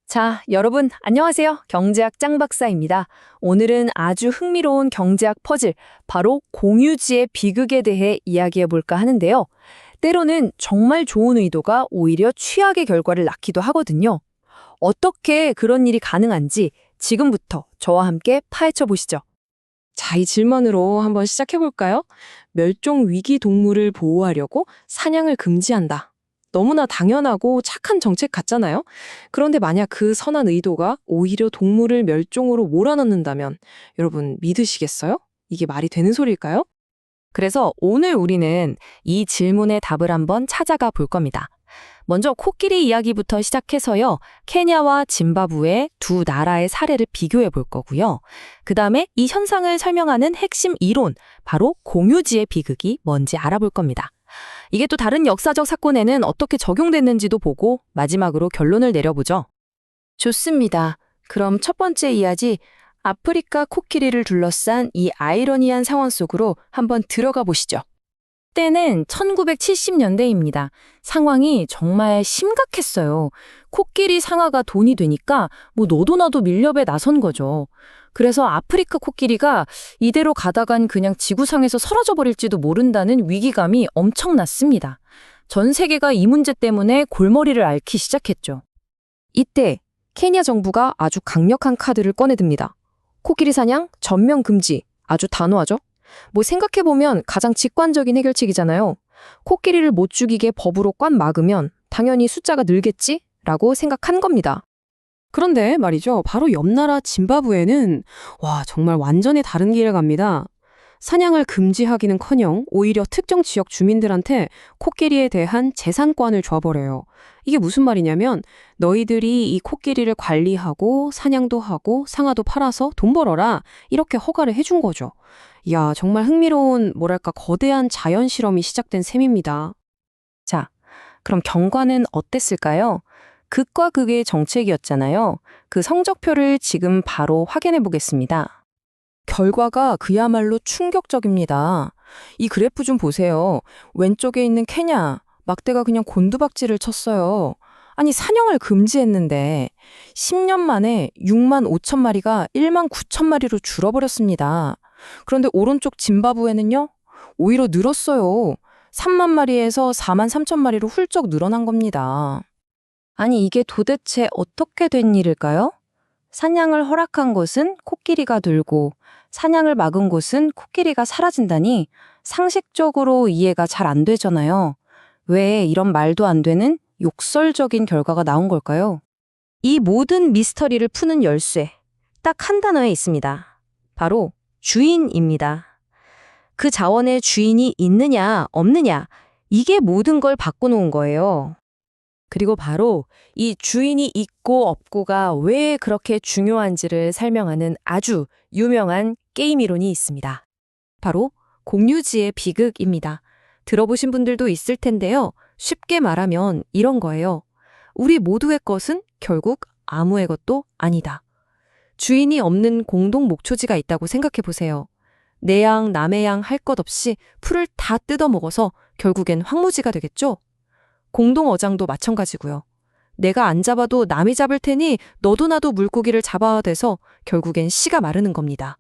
자, 여러분, 안녕하세요. 경제학 짱박사입니다. 오늘은 아주 흥미로운 경제학 퍼즐, 바로 공유지의 비극에 대해 이야기해 볼까 하는데요. 때로는 정말 좋은 의도가 오히려 최악의 결과를 낳기도 하거든요. 어떻게 그런 일이 가능한지 지금부터 저와 함께 파헤쳐 보시죠. 자, 이 질문으로 한번 시작해 볼까요? 멸종 위기 동물을 보호하려고 사냥을 금지한다. 너무나 당연하고 착한 정책 같잖아요? 그런데 만약 그 선한 의도가 오히려 동물을 멸종으로 몰아넣는다면 여러분 믿으시겠어요? 이게 말이 되는 소리일까요? 그래서 오늘 우리는 이 질문의 답을 한번 찾아가 볼 겁니다. 먼저 코끼리 이야기부터 시작해서요. 케냐와 짐바브웨 두 나라의 사례를 비교해 볼 거고요. 그다음에 이 현상을 설명하는 핵심 이론, 바로 공유지의 비극이 뭔지 알아볼 겁니다. 이게 또 다른 역사적 사건에는 어떻게 적용됐는지도 보고 마지막으로 결론을 내려보죠. 좋습니다. 그럼 첫 번째 이야기, 아프리카 코끼리를 둘러싼 이 아이러니한 상황 속으로 한번 들어가 보시죠. 때는 1970년대입니다. 상황이 정말 심각했어요. 코끼리 상아가 돈이 되니까 뭐 너도 나도 밀렵에 나선 거죠. 그래서 아프리카 코끼리가 이대로 가다간 그냥 지구상에서 사라져 버릴지도 모른다는 위기감이 엄청났습니다. 전 세계가 이 문제 때문에 골머리를 앓기 시작했죠. 이때 케냐 정부가 아주 강력한 카드를 꺼내듭니다. 코끼리 사냥 전면 금지. 아주 단호하죠? 뭐 생각해보면 가장 직관적인 해결책이잖아요. 코끼리를 못 죽이게 법으로 꽉 막으면 당연히 숫자가 늘겠지? 라고 생각한 겁니다. 그런데 말이죠. 바로 옆 나라 짐바브웨는 정말 완전히 다른 길을 갑니다. 사냥을 금지하기는커녕 오히려 특정 지역 주민들한테 코끼리에 대한 재산권을 줘버려요. 이게 무슨 말이냐면 너희들이 이 코끼리를 관리하고 사냥도 하고 상아도 팔아서 돈 벌어라 이렇게 허가를 해준 거죠. 이야, 정말 흥미로운 뭐랄까 거대한 자연 실험이 시작된 셈입니다. 자, 그럼 경과는 어땠을까요? 극과 극의 정책이었잖아요. 그 성적표를 지금 바로 확인해 보겠습니다. 결과가 그야말로 충격적입니다. 이 그래프 좀 보세요. 왼쪽에 있는 케냐, 막대가 그냥 곤두박질을 쳤어요. 아니, 사냥을 금지했는데 10년 만에 6만 5천 마리가 1만 9천 마리로 줄어버렸습니다. 그런데 오른쪽 짐바브웨는요? 오히려 늘었어요. 3만 마리에서 4만 3천 마리로 훌쩍 늘어난 겁니다. 아니, 이게 도대체 어떻게 된 일일까요? 사냥을 허락한 곳은 코끼리가 늘고 사냥을 막은 곳은 코끼리가 사라진다니 상식적으로 이해가 잘 안 되잖아요. 왜 이런 말도 안 되는 욕설적인 결과가 나온 걸까요? 이 모든 미스터리를 푸는 열쇠, 딱 한 단어에 있습니다. 바로 주인입니다. 그 자원의 주인이 있느냐 없느냐, 이게 모든 걸 바꿔놓은 거예요. 그리고 바로 이 주인이 있고 없고가 왜 그렇게 중요한지를 설명하는 아주 유명한 게임 이론이 있습니다. 바로 공유지의 비극입니다. 들어보신 분들도 있을 텐데요. 쉽게 말하면 이런 거예요. 우리 모두의 것은 결국 아무의 것도 아니다. 주인이 없는 공동 목초지가 있다고 생각해 보세요. 내 양, 남의 양 할 것 없이 풀을 다 뜯어먹어서 결국엔 황무지가 되겠죠? 공동어장도 마찬가지고요. 내가 안 잡아도 남이 잡을 테니 너도 나도 물고기를 잡아야 돼서 결국엔 씨가 마르는 겁니다.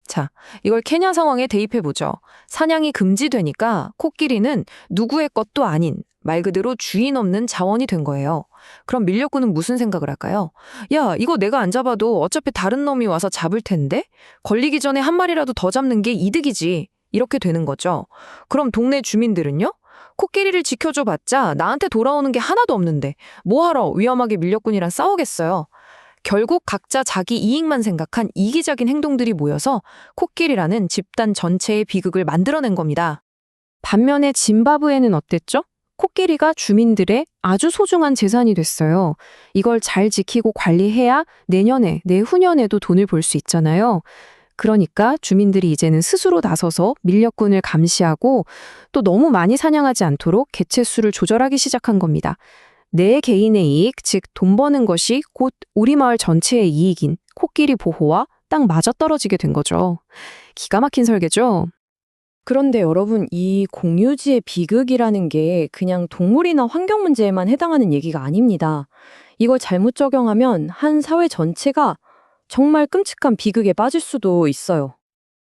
자, 이걸 케냐 상황에 대입해보죠. 사냥이 금지되니까 코끼리는 누구의 것도 아닌 말 그대로 주인 없는 자원이 된 거예요. 그럼 밀렵꾼은 무슨 생각을 할까요? 야, 이거 내가 안 잡아도 어차피 다른 놈이 와서 잡을 텐데? 걸리기 전에 한 마리라도 더 잡는 게 이득이지. 이렇게 되는 거죠. 그럼 동네 주민들은요? 코끼리를 지켜줘 봤자 나한테 돌아오는 게 하나도 없는데 뭐하러 위험하게 밀렵꾼이랑 싸우겠어요. 결국 각자 자기 이익만 생각한 이기적인 행동들이 모여서 코끼리라는 집단 전체의 비극을 만들어낸 겁니다. 반면에 짐바브웨는 어땠죠? 코끼리가 주민들의 아주 소중한 재산이 됐어요. 이걸 잘 지키고 관리해야 내년에, 내후년에도 돈을 벌 수 있잖아요. 그러니까 주민들이 이제는 스스로 나서서 밀렵꾼을 감시하고 또 너무 많이 사냥하지 않도록 개체수를 조절하기 시작한 겁니다. 내 개인의 이익, 즉 돈 버는 것이 곧 우리 마을 전체의 이익인 코끼리 보호와 딱 맞아떨어지게 된 거죠. 기가 막힌 설계죠? 그런데 여러분, 이 공유지의 비극이라는 게 그냥 동물이나 환경 문제에만 해당하는 얘기가 아닙니다. 이걸 잘못 적용하면 한 사회 전체가 정말 끔찍한 비극에 빠질 수도 있어요.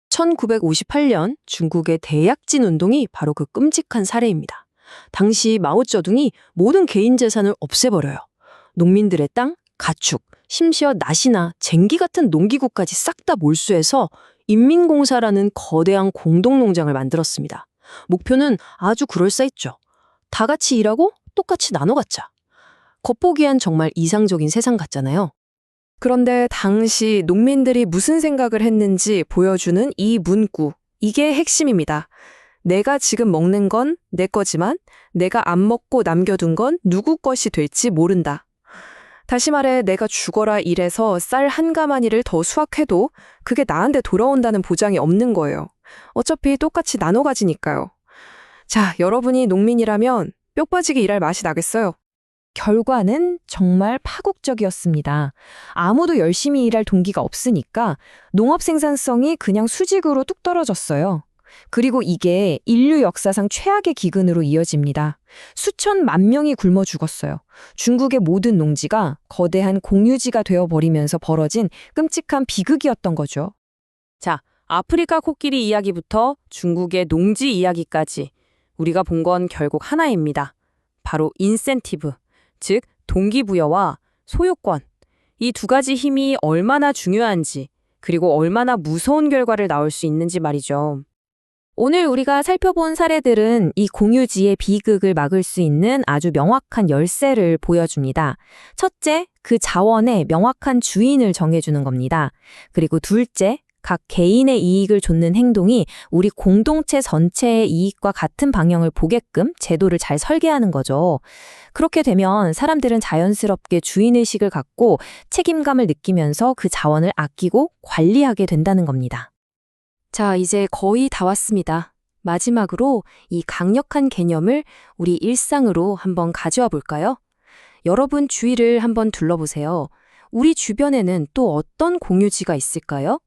1958년 중국의 대약진 운동이 바로 그 끔찍한 사례입니다. 당시 마오쩌둥이 모든 개인 재산을 없애버려요. 농민들의 땅, 가축, 심지어 낫이나 쟁기 같은 농기구까지 싹 다 몰수해서 인민공사라는 거대한 공동농장을 만들었습니다. 목표는 아주 그럴싸했죠. 다 같이 일하고 똑같이 나눠 갖자. 겉보기엔 정말 이상적인 세상 같잖아요. 그런데 당시 농민들이 무슨 생각을 했는지 보여주는 이 문구, 이게 핵심입니다. 내가 지금 먹는 건 내 거지만 내가 안 먹고 남겨둔 건 누구 것이 될지 모른다. 다시 말해 내가 죽어라 일해서 쌀 한 가마니를 더 수확해도 그게 나한테 돌아온다는 보장이 없는 거예요. 어차피 똑같이 나눠 가지니까요. 자, 여러분이 농민이라면 뼈 빠지게 일할 맛이 나겠어요? 결과는 정말 파국적이었습니다. 아무도 열심히 일할 동기가 없으니까 농업 생산성이 그냥 수직으로 뚝 떨어졌어요. 그리고 이게 인류 역사상 최악의 기근으로 이어집니다. 수천 만 명이 굶어 죽었어요. 중국의 모든 농지가 거대한 공유지가 되어버리면서 벌어진 끔찍한 비극이었던 거죠. 자, 아프리카 코끼리 이야기부터 중국의 농지 이야기까지 우리가 본 건 결국 하나입니다. 바로 인센티브, 즉 동기부여와 소유권. 이 두 가지 힘이 얼마나 중요한지, 그리고 얼마나 무서운 결과를 낳을 수 있는지 말이죠. 오늘 우리가 살펴본 사례들은 이 공유지의 비극을 막을 수 있는 아주 명확한 열쇠를 보여줍니다. 첫째, 그 자원의 명확한 주인을 정해주는 겁니다. 그리고 둘째, 각 개인의 이익을 좇는 행동이 우리 공동체 전체의 이익과 같은 방향을 보게끔 제도를 잘 설계하는 거죠. 그렇게 되면 사람들은 자연스럽게 주인의식을 갖고 책임감을 느끼면서 그 자원을 아끼고 관리하게 된다는 겁니다. 자, 이제 거의 다 왔습니다. 마지막으로 이 강력한 개념을 우리 일상으로 한번 가져와 볼까요? 여러분 주위를 한번 둘러보세요. 우리 주변에는 또 어떤 공유지가 있을까요?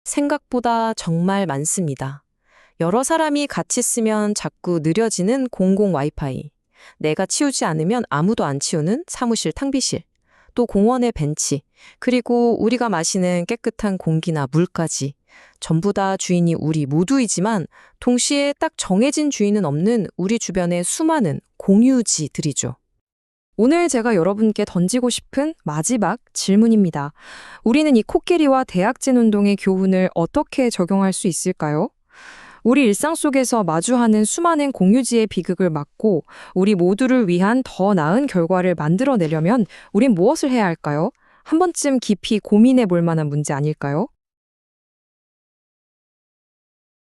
생각보다 정말 많습니다. 여러 사람이 같이 쓰면 자꾸 느려지는 공공 와이파이, 내가 치우지 않으면 아무도 안 치우는 사무실 탕비실, 또 공원의 벤치, 그리고 우리가 마시는 깨끗한 공기나 물까지 전부 다 주인이 우리 모두이지만 동시에 딱 정해진 주인은 없는 우리 주변의 수많은 공유지들이죠. 오늘 제가 여러분께 던지고 싶은 마지막 질문입니다. 우리는 이 코끼리와 대약진 운동의 교훈을 어떻게 적용할 수 있을까요? 우리 일상 속에서 마주하는 수많은 공유지의 비극을 막고 우리 모두를 위한 더 나은 결과를 만들어내려면 우린 무엇을 해야 할까요? 한 번쯤 깊이 고민해 볼 만한 문제 아닐까요?